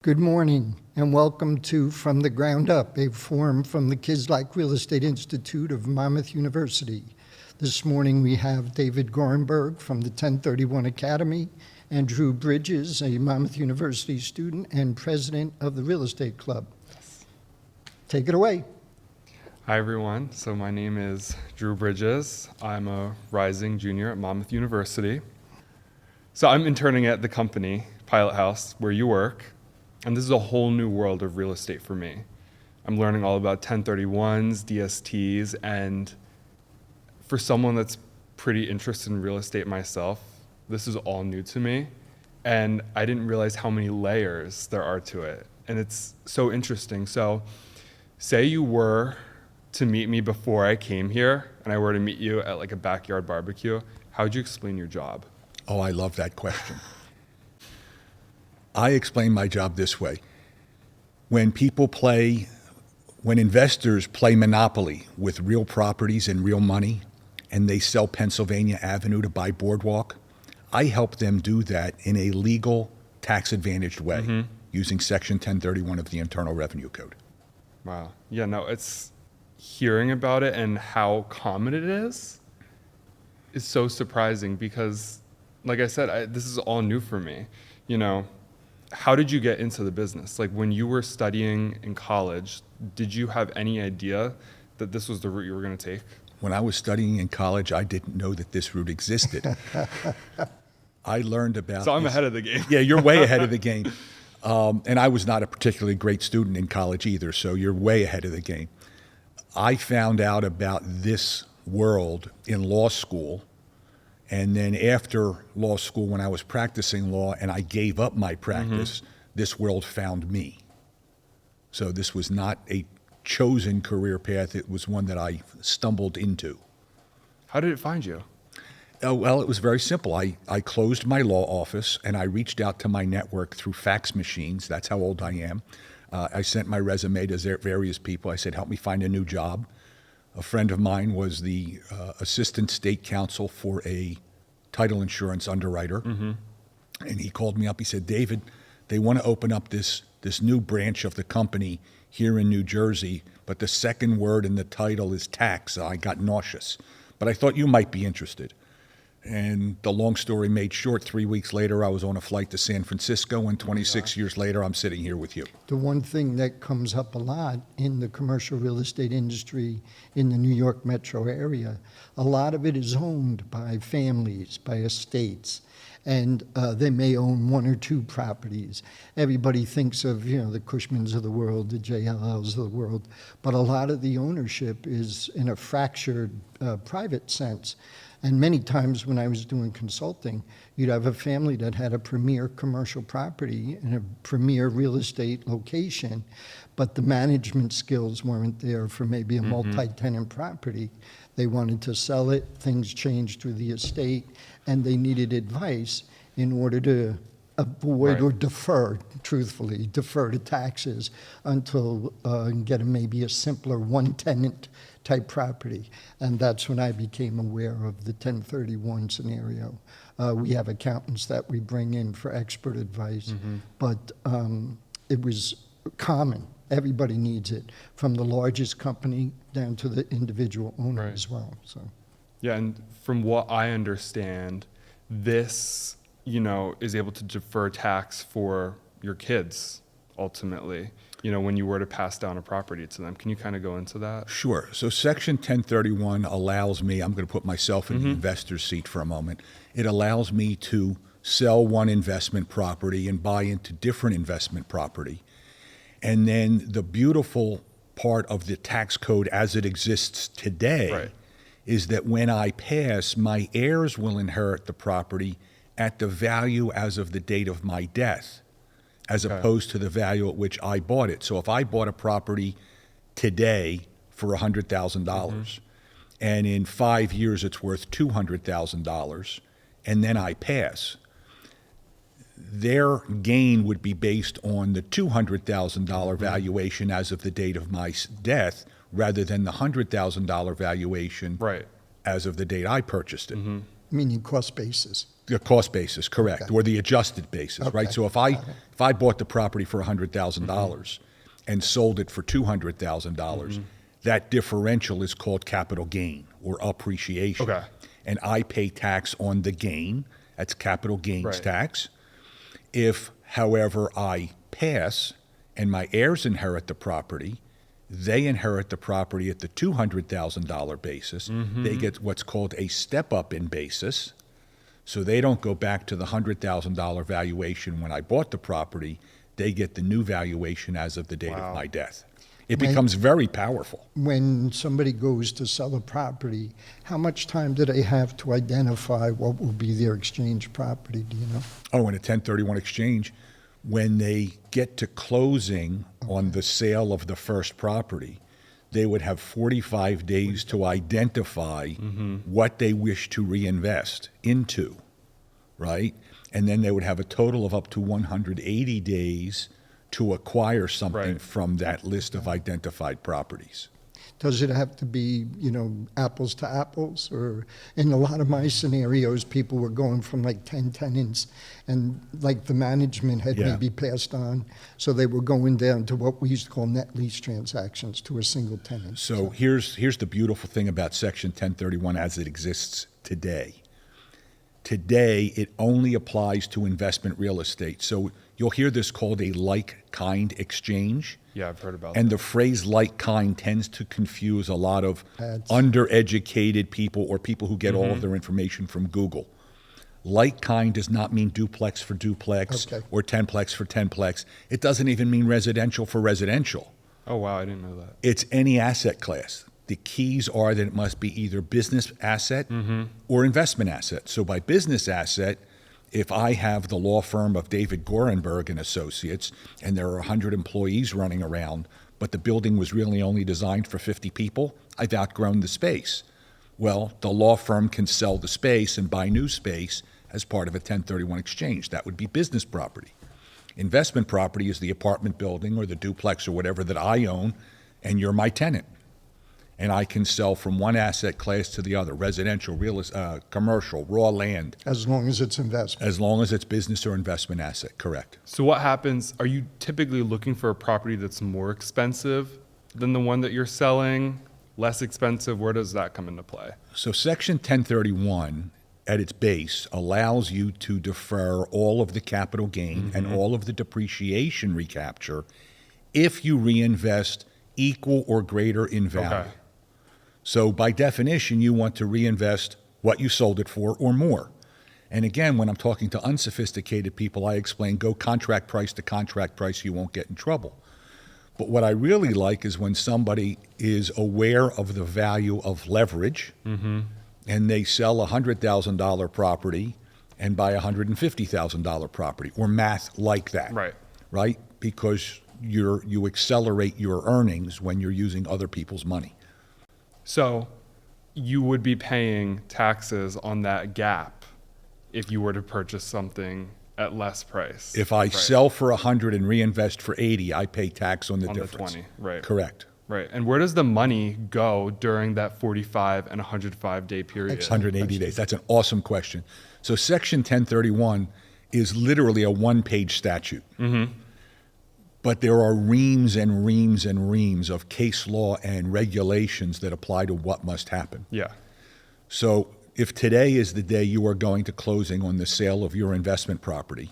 Good morning and welcome to From the Ground Up, a forum from the Kislak Real Estate Institute of Monmouth University. This morning we have David Gorenberg from the 1031 Academy and Drew Bridges, a Monmouth University student and president of the Real Estate Club. Take it away. Hi everyone, so my name is Drew Bridges. I'm a rising junior at Monmouth University. So I'm interning at the company, Pilot House, where you work. And this is a whole new world of real estate for me. I'm learning all about 1031s, DSTs, and for someone that's pretty interested in real estate myself, this is all new to me. And I didn't realize how many layers there are to it. And it's so interesting. So say you were to meet me before I came here, and I were to meet you at like a backyard barbecue, how would you explain your job? Oh, I love that question. I explain my job this way. When investors play Monopoly with real properties and real money, and they sell Pennsylvania Avenue to buy Boardwalk, I help them do that in a legal, tax-advantaged way, using Section 1031 of the Internal Revenue Code. Wow. Yeah, no, it's hearing about it and how common it is so surprising because, like I said, this is all new for me. You know, how did you get into the business? Like when you were studying in college, did you have any idea that this was the route you were going to take? When I was studying in college, I didn't know that this route existed. I learned about So I'm ahead of the game. Yeah, you're way ahead of the game. And I was not a particularly great student in college either, so you're way ahead of the game. I found out about this world in law school. And then after law school, when I was practicing law and I gave up my practice, this world found me. So this was not a chosen career path. It was one that I stumbled into. How did it find you? Well, it was very simple. I closed my law office and I reached out to my network through fax machines. That's how old I am. I sent my resume to various people. I said, help me find a new job. A friend of mine was the assistant state counsel for a title insurance underwriter. And he called me up. He said, David, they want to open up this new branch of the company here in New Jersey, but the second word in the title is tax. I got nauseous. But I thought you might be interested. And the long story made short, 3 weeks later, I was on a flight to San Francisco, and 26 years later, I'm sitting here with you. The one thing that comes up a lot in the commercial real estate industry in the New York metro area, a lot of it is owned by families, by estates, and they may own one or two properties. Everybody thinks of, the Cushmans of the world, the JLLs of the world, but a lot of the ownership is in a fractured private sense. And many times when I was doing consulting, you'd have a family that had a premier commercial property in a premier real estate location, but the management skills weren't there for maybe a multi-tenant property. They wanted to sell it, things changed through the estate, and they needed advice in order to avoid or defer to taxes until get maybe a simpler one-tenant type property. And that's when I became aware of the 1031 scenario. We have accountants that we bring in for expert advice, but it was common. Everybody needs it, from the largest company down to the individual owner as well. So, yeah, and from what I understand, this is able to defer tax for your kids, ultimately, when you were to pass down a property to them. Can you kind of go into that? Sure. So Section 1031 allows me, I'm going to put myself in the investor's seat for a moment. It allows me to sell one investment property and buy into different investment property. And then the beautiful part of the tax code as it exists today is that when I pass, my heirs will inherit the property at the value as of the date of my death, as opposed to the value at which I bought it. So if I bought a property today for $100,000, and in 5 years it's worth $200,000, and then I pass, their gain would be based on the $200,000 valuation as of the date of my death, rather than the $100,000 valuation as of the date I purchased it. meaning cost basis. The cost basis, correct, or the adjusted basis, right? So if If I bought the property for $100,000 and sold it for $200,000, that differential is called capital gain or appreciation. Okay. And I pay tax on the gain. That's capital gains Right. tax. If, however, I pass and my heirs inherit the property, they inherit the property at the $200,000 basis. They get what's called a step-up in basis. So they don't go back to the $100,000 valuation when I bought the property. They get the new valuation as of the date Wow. of my death. It becomes very powerful. When somebody goes to sell a property, how much time do they have to identify what will be their exchange property? Do you know? Oh, in a 1031 exchange, when they get to closing on the sale of the first property, they would have 45 days to identify what they wish to reinvest into, right? And then they would have a total of up to 180 days to acquire something Right. from that list of identified properties. Does it have to be, apples to apples? Or in a lot of my scenarios, people were going from like 10 tenants and like the management had Yeah. maybe passed on. So they were going down to what we used to call net lease transactions to a single tenant. So here's the beautiful thing about Section 1031 as it exists today. Today, it only applies to investment real estate. So you'll hear this called a like-kind exchange. Yeah, I've heard about And that. the phrase like-kind tends to confuse a lot of That's- undereducated people or people who get all of their information from Google. Like-kind does not mean duplex for duplex Okay. or tenplex for tenplex. It doesn't even mean residential for residential. Oh, wow, I didn't know that. It's any asset class. The keys are that it must be either business asset or investment asset. So by business asset, if I have the law firm of David Gorenberg and Associates, and there are 100 employees running around, but the building was really only designed for 50 people, I've outgrown the space. Well, the law firm can sell the space and buy new space as part of a 1031 exchange. That would be business property. Investment property is the apartment building or the duplex or whatever that I own, and you're my tenant. And I can sell from one asset class to the other, residential, commercial, raw land, As long as it's investment. as long as it's business or investment asset, correct. So what happens, are you typically looking for a property that's more expensive than the one that you're selling? Less expensive? Where does that come into play? So Section 1031, at its base, allows you to defer all of the capital gain and all of the depreciation recapture if you reinvest equal or greater in value. Okay. So by definition, you want to reinvest what you sold it for or more. And again, when I'm talking to unsophisticated people, I explain go contract price to contract price, you won't get in trouble. But what I really like is when somebody is aware of the value of leverage and they sell a $100,000 property and buy a $150,000 property, or math like that. Right. Right? Because you accelerate your earnings when you're using other people's money. So you would be paying taxes on that gap if you were to purchase something at less price. If I Right. sell for 100 and reinvest for 80, I pay tax on the On difference. the 20, right. Correct. Right. And where does the money go during that 45 and 105-day period? 180 days. That's an awesome question. So Section 1031 is literally a one-page statute. But there are reams and reams and reams of case law and regulations that apply to what must happen. Yeah. So if today is the day you are going to closing on the sale of your investment property,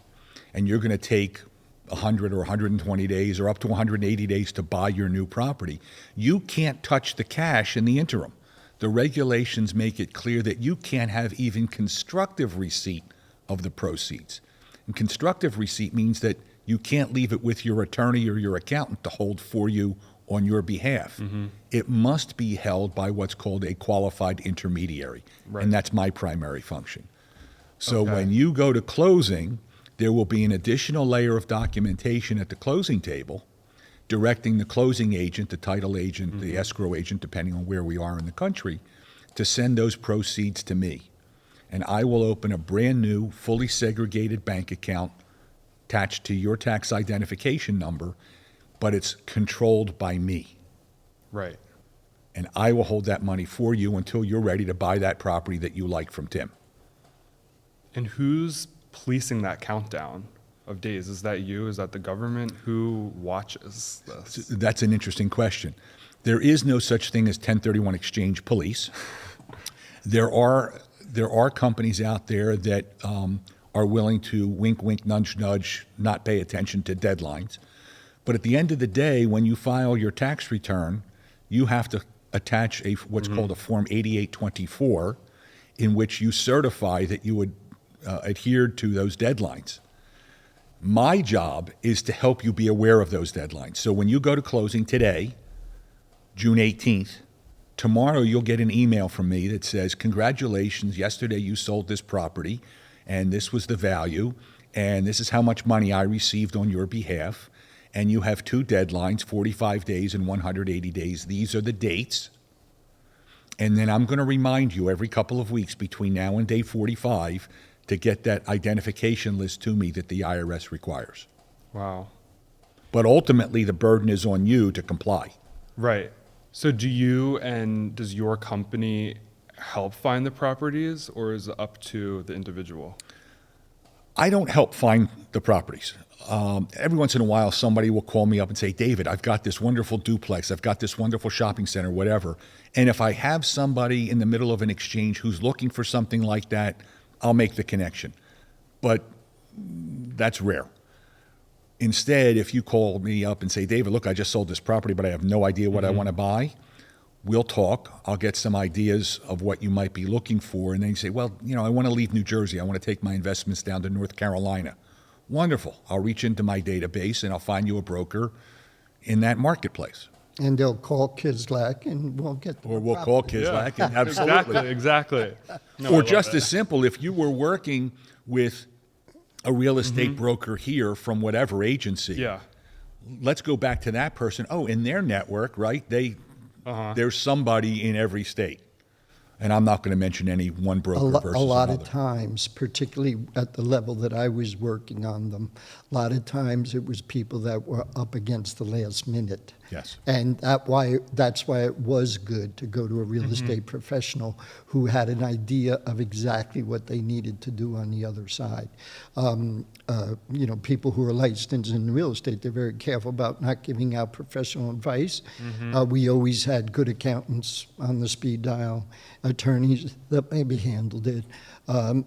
and you're going to take 100 or 120 days or up to 180 days to buy your new property, you can't touch the cash in the interim. The regulations make it clear that you can't have even constructive receipt of the proceeds. And constructive receipt means that you can't leave it with your attorney or your accountant to hold for you on your behalf. It must be held by what's called a qualified intermediary, Right. and that's my primary function. So Okay. when you go to closing, there will be an additional layer of documentation at the closing table directing the closing agent, the title agent, the escrow agent, depending on where we are in the country, to send those proceeds to me. And I will open a brand new, fully segregated bank account attached to your tax identification number, but it's controlled by me. Right. And I will hold that money for you until you're ready to buy that property that you like from Tim. And who's policing that countdown? of days? Is that you? Is that the government? Who watches this? That's an interesting question. There is no such thing as 1031 exchange police. There are companies out there that are willing to wink, wink, nudge, nudge, not pay attention to deadlines. But at the end of the day, when you file your tax return, you have to attach what's called a Form 8824, in which you certify that you would adhere to those deadlines. My job is to help you be aware of those deadlines. So when you go to closing today, June 18th, tomorrow you'll get an email from me that says, congratulations, yesterday you sold this property, and this was the value, and this is how much money I received on your behalf, and you have two deadlines, 45 days and 180 days. These are the dates. And then I'm going to remind you every couple of weeks between now and day 45 to get that identification list to me that the IRS requires. Wow. But ultimately, the burden is on you to comply. Right. So does your company help find the properties, or is it up to the individual? I don't help find the properties. Every once in a while, somebody will call me up and say, David, I've got this wonderful duplex, I've got this wonderful shopping center, whatever. And if I have somebody in the middle of an exchange who's looking for something like that, I'll make the connection. But that's rare. Instead, if you call me up and say, David, look, I just sold this property, but I have no idea what I want to buy, we'll talk. I'll get some ideas of what you might be looking for. And then you say, well, I want to leave New Jersey. I want to take my investments down to North Carolina. Wonderful. I'll reach into my database and I'll find you a broker in that marketplace. And they'll call Kislak and we'll get the Or we'll call Kislak. And absolutely. Exactly. No, Or just as simple, if you were working with a real estate broker here from whatever agency, Yeah. let's go back to that person. Oh, in their network, right? There's somebody in every state. And I'm not going to mention any one broker versus a lot another. of times, particularly at the level that I was working on them, a lot of times it was people that were up against the last minute. Yes. And that's why it was good to go to a real estate professional who had an idea of exactly what they needed to do on the other side. People who are licensed in real estate, they're very careful about not giving out professional advice. We always had good accountants on the speed dial, attorneys that maybe handled it.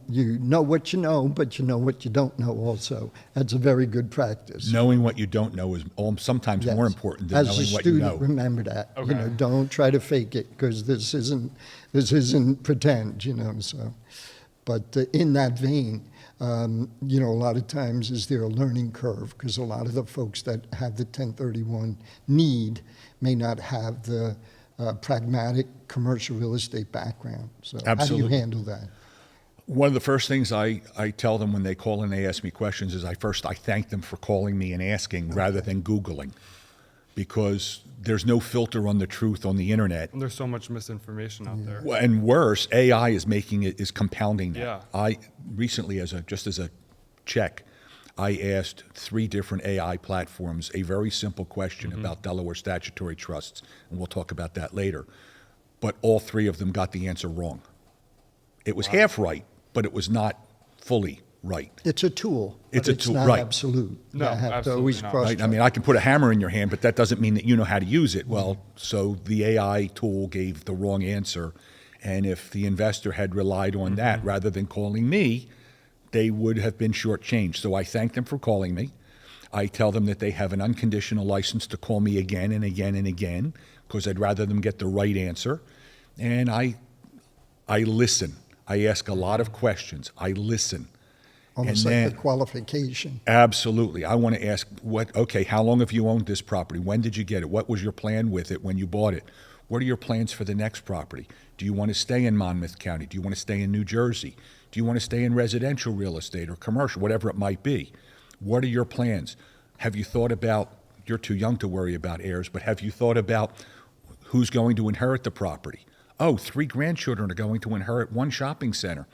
You know what you know, but you know what you don't know also. That's a very good practice. Knowing what you don't know is sometimes more important than As knowing a what you student, know. remember that. Okay. Don't try to fake it because this isn't pretend. So, but in that vein, a lot of times is there a learning curve because a lot of the folks that have the 1031 need may not have the pragmatic commercial real estate background. So Absolutely. How do you handle that? One of the first things I tell them when they call and they ask me questions is I thank them for calling me and asking rather than Googling, because there's no filter on the truth on the internet. And there's so much misinformation out there. And worse, AI is compounding that. Yeah. I recently, as a check, I asked 3 different AI platforms a very simple question about Delaware statutory trusts, and we'll talk about that later. But all 3 of them got the answer wrong. It was half right, but it was not fully right. It's a tool. It's but a tool, not right. absolute. No, You have to absolutely always not. cross-check. Right? I mean, I can put a hammer in your hand, but that doesn't mean that you know how to use it. Well, so the AI tool gave the wrong answer, and if the investor had relied on that rather than calling me, they would have been shortchanged. So I thank them for calling me. I tell them that they have an unconditional license to call me again and again and again, because I'd rather them get the right answer. And I listen. I ask a lot of questions. I listen. Almost And like then- the qualification. Absolutely. I want to ask, how long have you owned this property? When did you get it? What was your plan with it when you bought it? What are your plans for the next property? Do you want to stay in Monmouth County? Do you want to stay in New Jersey? Do you want to stay in residential real estate or commercial, whatever it might be? What are your plans? Have you thought about, you're too young to worry about heirs, but have you thought about who's going to inherit the property? Oh, 3 grandchildren are going to inherit 1 shopping center.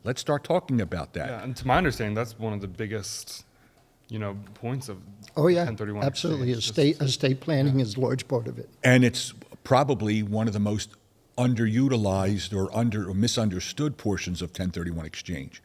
Let's start talking about that. Yeah, and to my understanding, that's one of the biggest, points of Oh, yeah, 1031 absolutely. exchange. Estate planning is a large part of it. And it's probably one of the most underutilized or misunderstood portions of 1031 exchange.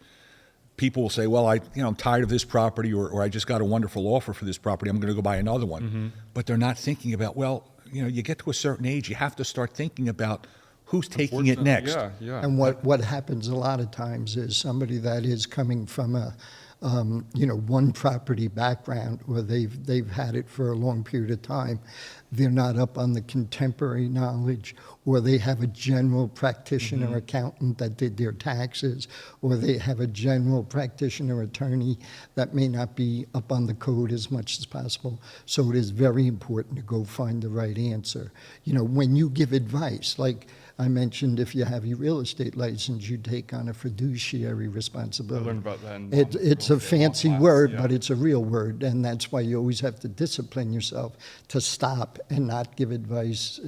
people will say, well, I'm tired of this property, or I just got a wonderful offer for this property. I'm going to go buy another one. But they're not thinking about, well, you get to a certain age, you have to start thinking about who's taking it next. Yeah. And what happens a lot of times is somebody that is coming from a one property background, or they've had it for a long period of time, they're not up on the contemporary knowledge, or they have a general practitioner accountant that did their taxes, or they have a general practitioner attorney that may not be up on the code as much as possible. So it is very important to go find the right answer. When you give advice, like I mentioned, if you have your real estate license, you take on a fiduciary I responsibility. learned about that in It's a real estate law fancy class, word, yeah. but it's a real word, and that's why you always have to discipline yourself to stop and not give advice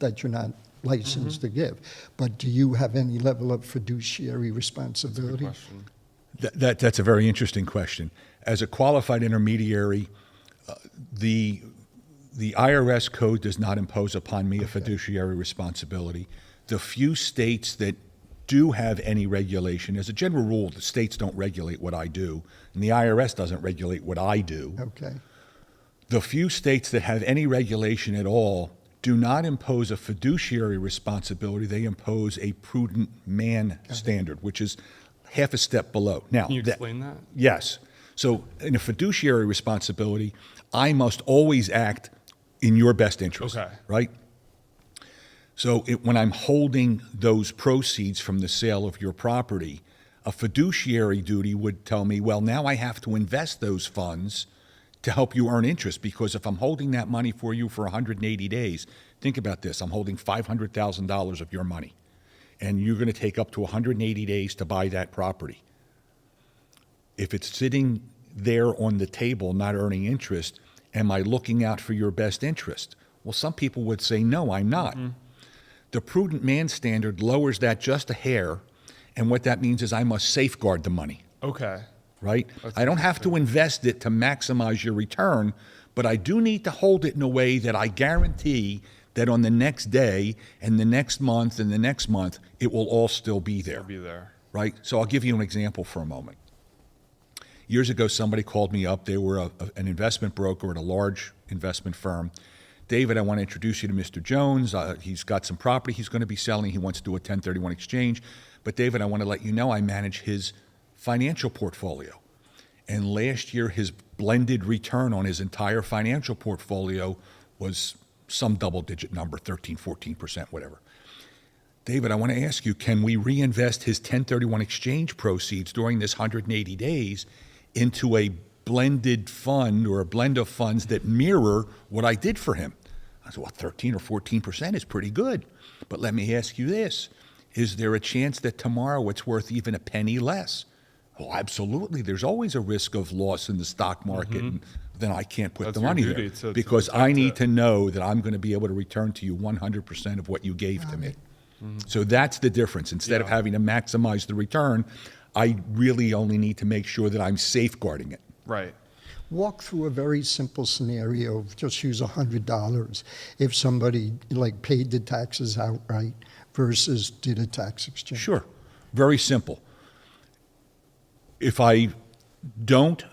that you're not licensed to give. But do you have any level of fiduciary Good responsibility? question. That's a very interesting question. As a qualified intermediary, the IRS code does not impose upon me a fiduciary responsibility. The few states that do have any regulation, as a general rule, the states don't regulate what I do, and the IRS doesn't regulate what I do. Okay. The few states that have any regulation at all do not impose a fiduciary responsibility. They impose a prudent man standard, which is half a step below. Now, Can you explain that? Yes. So in a fiduciary responsibility, I must always act in your best interest, Okay. right? So when I'm holding those proceeds from the sale of your property, a fiduciary duty would tell me, well, now I have to invest those funds to help you earn interest, because if I'm holding that money for you for 180 days, think about this, I'm holding $500,000 of your money, and you're going to take up to 180 days to buy that property. If it's sitting there on the table not earning interest, am I looking out for your best interest? Well, some people would say, no, I'm not. The prudent man standard lowers that just a hair, and what that means is I must safeguard the money, Okay. right? That's I don't have to invest it to maximize your return, but I do need to hold it in a way that I guarantee that on the next day and the next month and the next month, it will all still be there. I'll be there. Right? So I'll give you an example for a moment. Years ago, somebody called me up. They were an investment broker at a large investment firm. David, I want to introduce you to Mr. Jones. He's got some property he's going to be selling. He wants to do a 1031 exchange. But David, I want to let you know I manage his financial portfolio. And last year, his blended return on his entire financial portfolio was some double-digit number, 13, 14%, whatever. David, I want to ask you, can we reinvest his 1031 exchange proceeds during this 180 days into a blended fund or a blend of funds that mirror what I did for him? I said, well, 13 or 14% is pretty good. But let me ask you this. Is there a chance that tomorrow it's worth even a penny less? Oh, absolutely. There's always a risk of loss in the stock market, and then I can't put That's the your money duty there to because protect I need it. to know that I'm going to be able to return to you 100% of what you gave to me. So that's the difference. Instead of Yeah. having to maximize the return, I really only need to make sure that I'm safeguarding it. Right. Walk through a very simple scenario of just use $100. If somebody paid the taxes outright versus did a tax exchange. Sure. Very simple. If I don't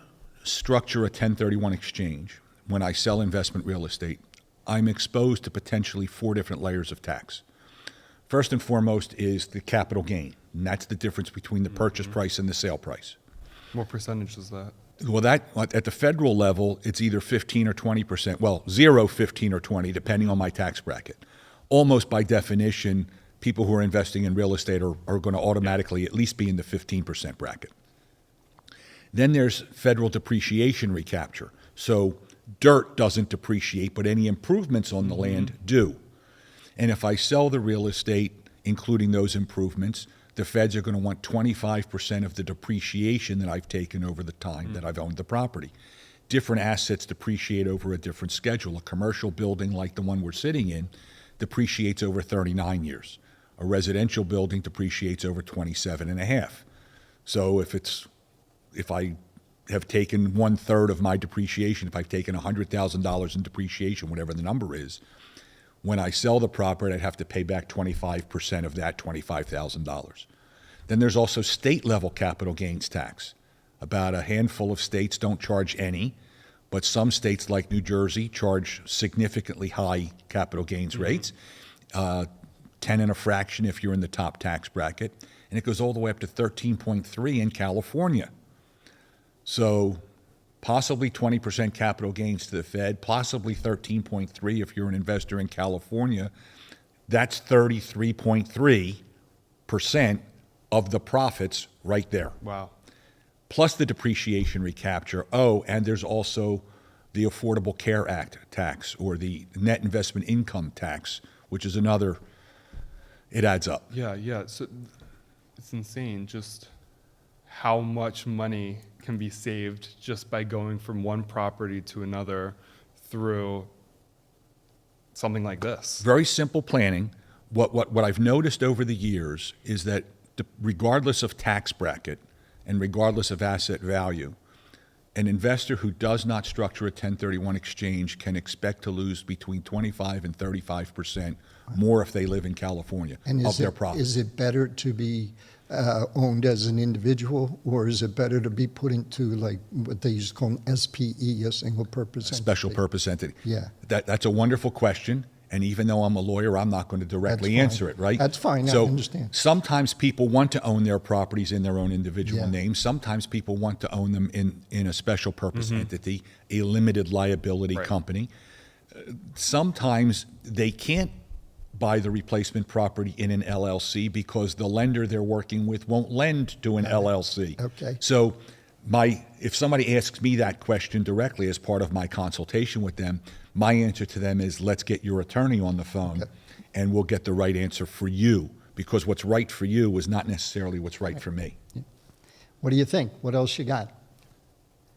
structure a 1031 exchange when I sell investment real estate, I'm exposed to potentially 4 different layers of tax. First and foremost is the capital gain, and that's the difference between the purchase price and the sale price. What percentage is that? Well, that at the federal level, it's either 15 or 20%. Well, 0, 15, or 20, depending on my tax bracket. Almost by definition, people who are investing in real estate are going to automatically at least be in the 15% bracket. Then there's federal depreciation recapture. So dirt doesn't depreciate, but any improvements on the land do. And if I sell the real estate, including those improvements, the feds are going to want 25% of the depreciation that I've taken over the time that I've owned the property. Different assets depreciate over a different schedule. A commercial building like the one we're sitting in depreciates over 39 years. A residential building depreciates over 27 and a half. So if I have taken 1/3 of my depreciation, if I've taken $100,000 in depreciation, whatever the number is, when I sell the property, I'd have to pay back 25% of that $25,000. Then there's also state level capital gains tax. About a handful of states don't charge any, but some states like New Jersey charge significantly high capital gains rates, 10 and a fraction if you're in the top tax bracket, and it goes all the way up to 13.3 in California. So possibly 20% capital gains to the Fed, possibly 13.3 if you're an investor in California. That's 33.3% of the profits right there. Wow. Plus the depreciation recapture. Oh, and there's also the Affordable Care Act tax, or the net investment income tax, which is another, it adds up. Yeah. So it's insane just how much money can be saved just by going from one property to another through something like this. Very simple planning. What I've noticed over the years is that regardless of tax bracket and regardless of asset value, an investor who does not structure a 1031 exchange can expect to lose between 25 and 35% more if they live in California of their profits. Is it better to be owned as an individual, or is it better to be put into like what they used to call an SPE, a single purpose entity? Special purpose entity. Yeah. That's a wonderful question. And even though I'm a lawyer, I'm not going to directly answer it, right? That's fine, I So understand. sometimes people want to own their properties in their own individual Yeah. name. Sometimes people want to own them in a special purpose entity, a limited liability Right. company. Sometimes they can't buy the replacement property in an LLC because the lender they're working with won't lend to an LLC. Okay. So if somebody asks me that question directly as part of my consultation with them, my answer to them is, let's get your attorney on the phone and we'll get the right answer for you, because what's right for you is not necessarily what's right for me. What do you think? What else you got?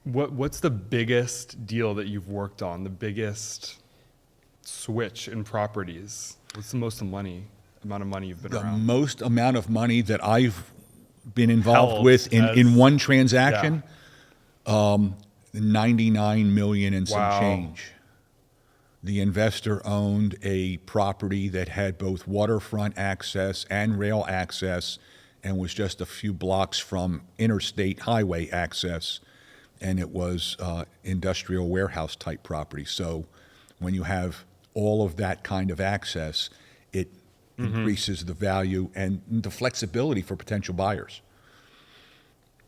What's the biggest deal that you've worked on? The biggest switch in properties? What's the most amount of money you've been The around? most amount of money that I've been involved Held with as- in one transaction, 99 million and some Wow. change. The investor owned a property that had both waterfront access and rail access and was just a few blocks from interstate highway access, and it was industrial warehouse type property. So when you have all of that kind of access, it increases the value and the flexibility for potential buyers.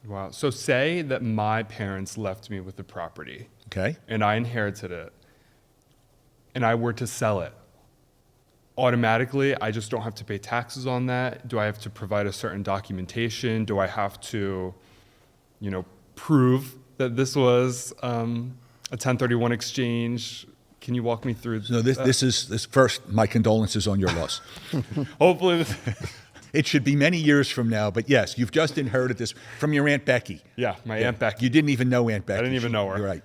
Wow. So say that my parents left me with the property Okay? and I inherited it and I were to sell it. Automatically, I just don't have to pay taxes on that. Do I have to provide a certain documentation? Do I have to, prove that this was a 1031 exchange? Can you walk me through? So this first, my condolences on your loss. Hopefully, It should be many years from now, but yes, you've just inherited this from your Aunt Becky. yeah, my Aunt Becky. You didn't even know Aunt Becky. I didn't even know her. You're right.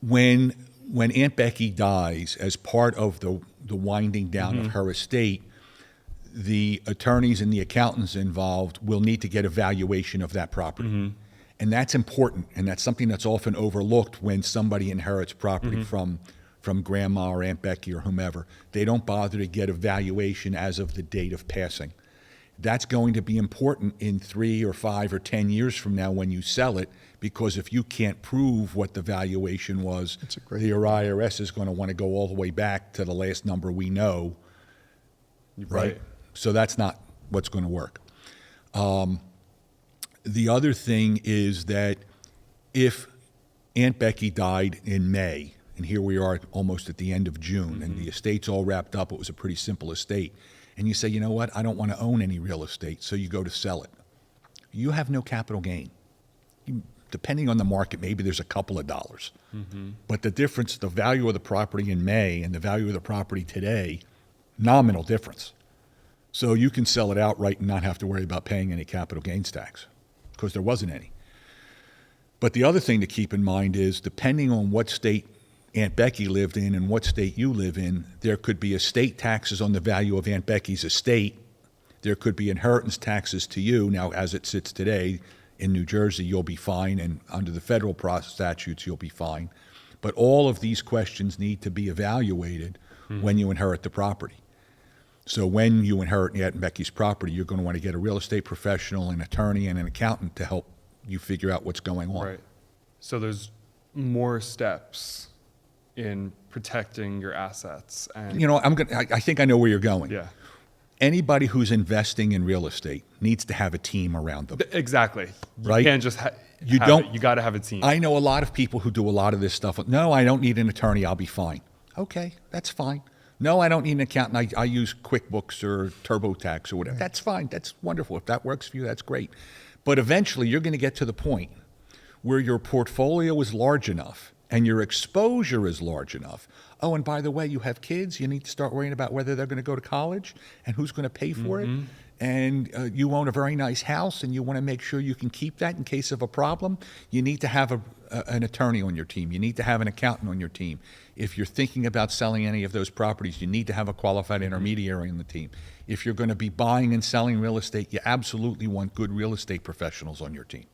When Aunt Becky dies, as part of the winding down of her estate, the attorneys and the accountants involved will need to get a valuation of that property. And that's important, and that's something that's often overlooked when somebody inherits property from grandma or Aunt Becky or whomever. They don't bother to get a valuation as of the date of passing. That's going to be important in 3 or 5 or 10 years from now when you sell it, because if you can't prove what the valuation was, That's a great the IRS is going to want to go all the way back to the last number we know, right? So that's not what's going to work. The other thing is that if Aunt Becky died in May, and here we are almost at the end of June, and the estate's all wrapped up, it was a pretty simple estate, and you say, you know what, I don't want to own any real estate, so you go to sell it. You have no capital gain. Depending on the market, maybe there's a couple of dollars. But the difference, the value of the property in May and the value of the property today, nominal difference. So you can sell it outright and not have to worry about paying any capital gains tax, because there wasn't any. But the other thing to keep in mind is, depending on what state Aunt Becky lived in and what state you live in, there could be estate taxes on the value of Aunt Becky's estate. There could be inheritance taxes to you. Now, as it sits today, in New Jersey, you'll be fine, and under the federal statutes, you'll be fine. But all of these questions need to be evaluated when you inherit the property. So when you inherit Aunt Becky's property, you're going to want to get a real estate professional, an attorney, and an accountant to help you figure out what's going on. Right. So there's more steps in protecting your assets. And You know, I think I know where you're going. yeah, Anybody who's investing in real estate needs to have a team around them. exactly. You Right? can't just You have don't- it. You got to have a team. I know a lot of people who do a lot of this stuff. No, I don't need an attorney. I'll be fine. Okay, that's fine. No, I don't need an accountant. I use QuickBooks or TurboTax or whatever. That's fine. That's wonderful. If that works for you, that's great. But eventually, you're going to get to the point where your portfolio is large enough and your exposure is large enough. Oh, and by the way, you have kids. You need to start worrying about whether they're going to go to college and who's going to pay for it. And you own a very nice house and you want to make sure you can keep that in case of a problem. You need to have an attorney on your team. You need to have an accountant on your team. If you're thinking about selling any of those properties, you need to have a qualified intermediary on the team. If you're going to be buying and selling real estate, you absolutely want good real estate professionals on your team.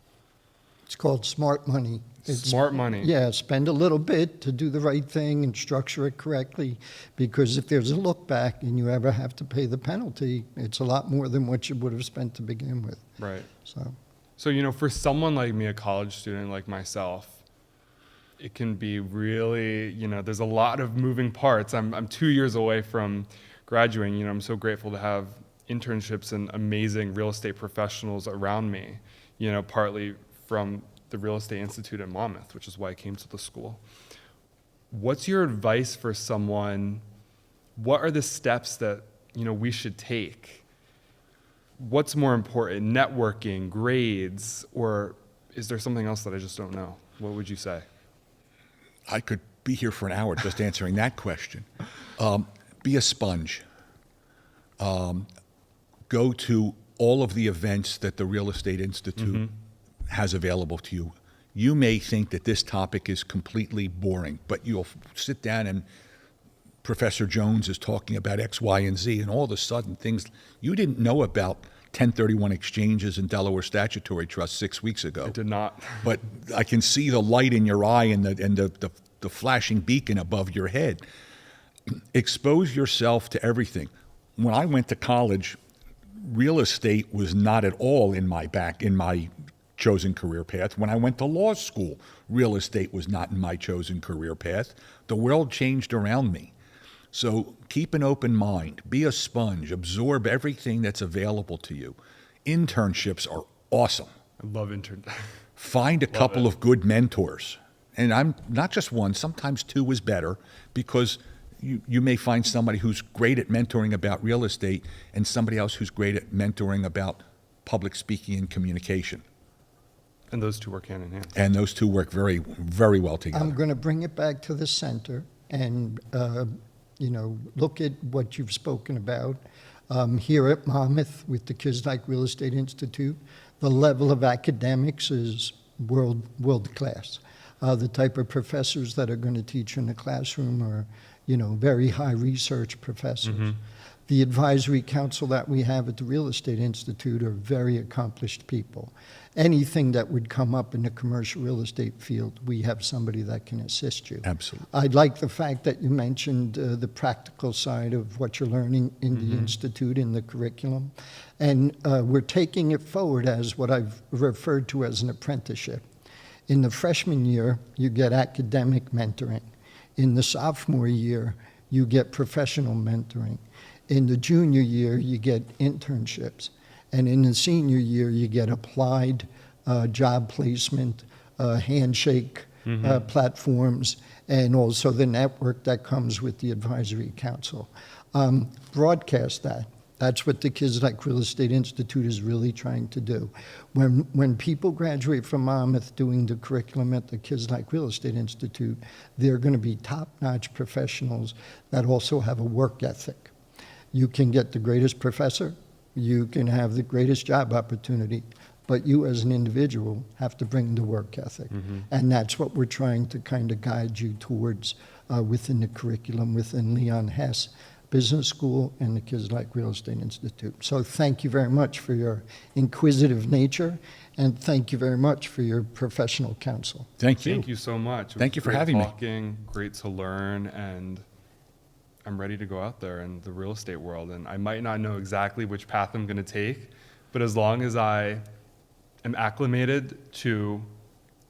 It's called smart money. Smart money. Yeah, spend a little bit to do the right thing and structure it correctly, because if there's a look back and you ever have to pay the penalty, it's a lot more than what you would have spent to begin with. Right. So, So, you know, for someone like me, a college student like myself, it can be really, you know, there's a lot of moving parts. I'm 2 years away from graduating. You know, I'm so grateful to have internships and amazing real estate professionals around me, you know, partly from the Real Estate Institute at Monmouth, which is why I came to the school. What's your advice for someone? What are the steps that, you know, we should take? What's more important, networking, grades, or is there something else that I just don't know? What would you say? I could be here for an hour just answering that question. Be a sponge. Go to all of the events that the Real Estate Institute has available to you. You may think that this topic is completely boring, but you'll sit down and Professor Jones is talking about X, Y, and Z, and all of a sudden things you didn't know about 1031 exchanges and Delaware statutory trusts 6 weeks ago. I did not. But I can see the light in your eye and the flashing beacon above your head. Expose yourself to everything. When I went to college, real estate was not at all in my chosen career path. When I went to law school, real estate was not in my chosen career path. The world changed around me. So keep an open mind, be a sponge, absorb everything that's available to you. Internships are awesome. I love intern. Find a couple of good mentors. And I'm not just one, sometimes two is better, because you may find somebody who's great at mentoring about real estate and somebody else who's great at mentoring about public speaking and communication. And those two work hand in hand. And those two work very, very well together. I'm going to bring it back to the center and, look at what you've spoken about. Here at Monmouth with the Kislak Real Estate Institute, the level of academics is world class. The type of professors that are going to teach in the classroom are, very high research professors. The advisory council that we have at the Real Estate Institute are very accomplished people. Anything that would come up in the commercial real estate field, we have somebody that can assist you. Absolutely. I like the fact that you mentioned the practical side of what you're learning in the Institute, in the curriculum. And we're taking it forward as what I've referred to as an apprenticeship. In the freshman year, you get academic mentoring. In the sophomore year, you get professional mentoring. In the junior year, you get internships. And in the senior year, you get applied job placement, handshake platforms, and also the network that comes with the advisory council. Broadcast that. That's what the Kislak Real Estate Institute is really trying to do. When people graduate from Monmouth doing the curriculum at the Kislak Real Estate Institute, they're going to be top-notch professionals that also have a work ethic. You can get the greatest professor, you can have the greatest job opportunity, but you as an individual have to bring the work ethic. And that's what we're trying to kind of guide you towards within the curriculum, within Leon Hess Business School and the Kislak Real Estate Institute. So thank you very much for your inquisitive nature, and thank you very much for your professional counsel. Thank you. Thank you so much. Thank you for having me. Great to learn, and I'm ready to go out there in the real estate world. And I might not know exactly which path I'm going to take, but as long as I am acclimated to,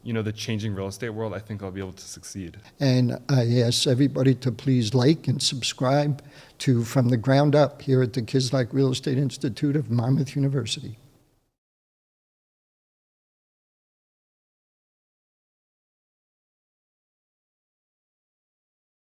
the changing real estate world, I think I'll be able to succeed. And I ask everybody to please like and subscribe to From the Ground Up here at the Kislak Real Estate Institute of Monmouth University.